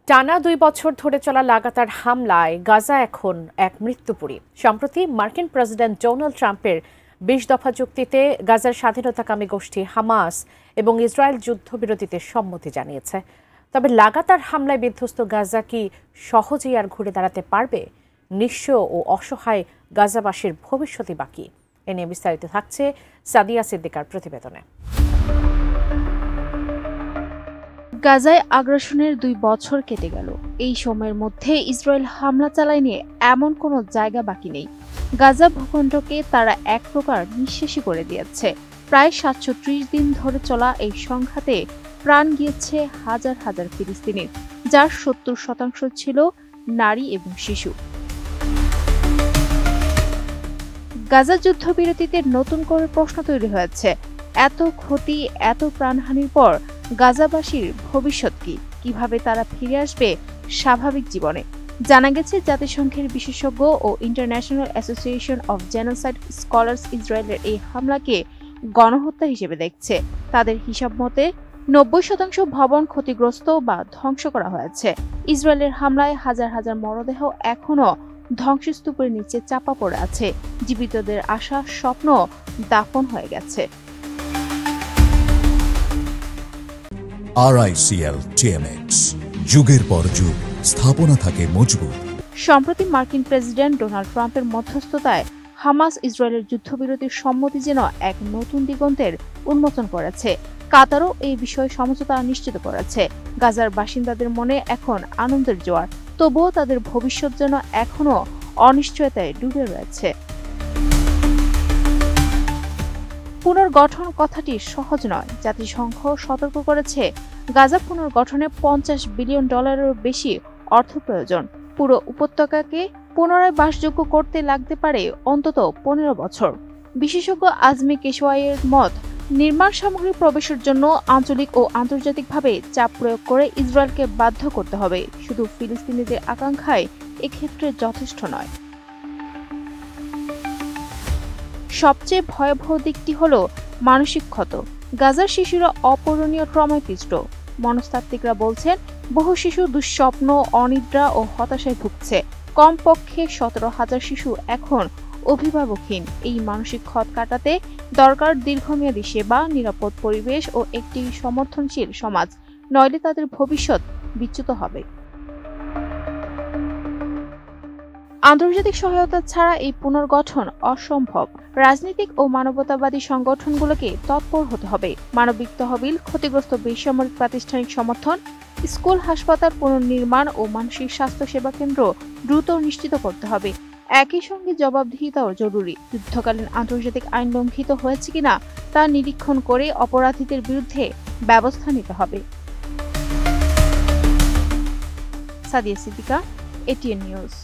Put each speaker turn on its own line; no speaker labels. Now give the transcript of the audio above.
টানা ২ বছর ধরে চলা লাগাতার হামলায় গাজা এখন এক মৃত্যুপুরী। সম্প্রতি মার্কিন প্রেসিডেন্ট ডোনাল্ড ট্রাম্পের ২০ দফা চুক্তিতে গাজার স্বাধীনতাকামী গোষ্ঠী হামাস এবং ইসরায়েল যুদ্ধবিরতিতে সম্মতি জানিয়েছে। তবে লাগাতার হামলায় বিধ্বস্ত গাজা কি সহজেই আর ঘুরে দাঁড়াতে পারবে? নিঃস্ব ও অসহায় গাজাবাসীর ভবিষ্যৎই বাকি। এ নিয়ে বিস্তারিত থাকছে সাদিয়া সিদ্দিকার প্রতিবেদনে।
গাজায় আগ্রাসনের ২ বছর কেটে গেল। এই সময়ের মধ্যে ইসরায়েল হামলা চালায়নি এমন কোনো জায়গা বাকি নেই। গাজা ভূখণ্ডকে তারা এক প্রকার নিঃশেষই করে দিয়েছে। প্রায় ৭৩০ দিন ধরে চলা এই সংঘাতে প্রাণ গিয়েছে হাজার হাজার ফিলিস্তিনির, যার ৭০% ছিল নারী এবং শিশু। গাজা যুদ্ধবিরতিতে নতুন করে প্রশ্ন তৈরি হয়েছে, এত ক্ষতি, এত প্রাণহানির পর গাজাবাসীর ভবিষ্যৎ কি? কিভাবে তারা ফিরে আসবে স্বাভাবিক জীবনে? জানা গেছে, জাতিসংঘের বিশেষজ্ঞ ও International Association of Genocide Scholars ইসরায়েলের এই হামলাকে গণহত্যা হিসেবে দেখছে। তাদের হিসাব মতে ৯০% ভবন ক্ষতিগ্রস্ত বা ধ্বংস করা হয়েছে। ইসরায়েলের হামলায় হাজার হাজার মরদেহ এখনও ধ্বংসস্তূপের নিচে চাপা পড়ে আছে। জীবিতদের আশা, স্বপ্ন দাফন হয়ে গেছে।
RICL TMX, যুগের পর যুগ স্থাপনা থাকে মজবুত।
সম্প্রতি মার্কিন প্রেসিডেন্ট ডোনাল্ড ট্রাম্পের মধ্যস্থতায় হামাস ইসরায়েলের যুদ্ধবিরতির সম্মতি যেন এক নতুন দিগন্তের উন্মোচন করেছে। কাতারও এই বিষয়ে সমঝোতা নিশ্চিত করেছে। গাজার বাসিন্দাদের মনে এখন আনন্দের জোয়ার, তবুও তাদের ভবিষ্যৎ যেন এখনও অনিশ্চয়তায় ডুবে রয়েছে। পুনর্গঠন কথাটি সহজ নয়। জাতিসংঘ সতর্ক করেছে, গাজা পুনর্গঠনে $50 বিলিয়ন বেশি অর্থ প্রয়োজন। পুরো উপত্যকাকে পুনরায় বাসযোগ্য করতে লাগতে পারে অন্তত 15 বছর। বিশেষজ্ঞ আজমি কেশওয়াইয়ের মত, নির্মাণ সামগ্রী প্রবেশের জন্য আঞ্চলিক ও আন্তর্জাতিকভাবে চাপ প্রয়োগ করে ইসরায়েলকে বাধ্য করতে হবে। শুধু ফিলিস্তিনিদের আকাঙ্ক্ষায় এক্ষেত্রে যথেষ্ট নয়। সবচেয়ে ভয়াবহ দিকটি হল মানসিক ক্ষত। গাজার শিশুরা অপূরণীয় ট্রমায় পিষ্ট। মনস্তাত্ত্বিকরা বলছেন, বহু শিশু দুঃস্বপ্ন, অনিদ্রা ও হতাশায় ভুগছে। কমপক্ষে 17,000 শিশু এখন অভিভাবকহীন। এই মানসিক ক্ষত কাটাতে দরকার দীর্ঘমেয়াদী সেবা, নিরাপদ পরিবেশ ও একটি সমর্থনশীল সমাজ, নইলে তাদের ভবিষ্যৎ বিচ্যুত হবে। আন্তর্জাতিক সহায়তা ছাড়া এই পুনর্গঠন অসম্ভব। রাজনৈতিক ও মানবতাবাদী সংগঠনগুলোকে তৎপর হতে হবে। মানবিক তহবিল, ক্ষতিগ্রস্ত বেসামরিক প্রাতিষ্ঠানিক সমর্থন, স্কুল, হাসপাতাল পুনর্নির্মাণ ও মানসিক স্বাস্থ্য সেবা কেন্দ্র দ্রুত নিশ্চিত করতে হবে। একই সঙ্গে জবাবদিহিতাও জরুরি। যুদ্ধকালীন আন্তর্জাতিক আইন লঙ্ঘিত হয়েছে কিনা তা নিরীক্ষণ করে অপরাধীদের বিরুদ্ধে ব্যবস্থা নিতে হবে। Sadia Siddika, ATN news.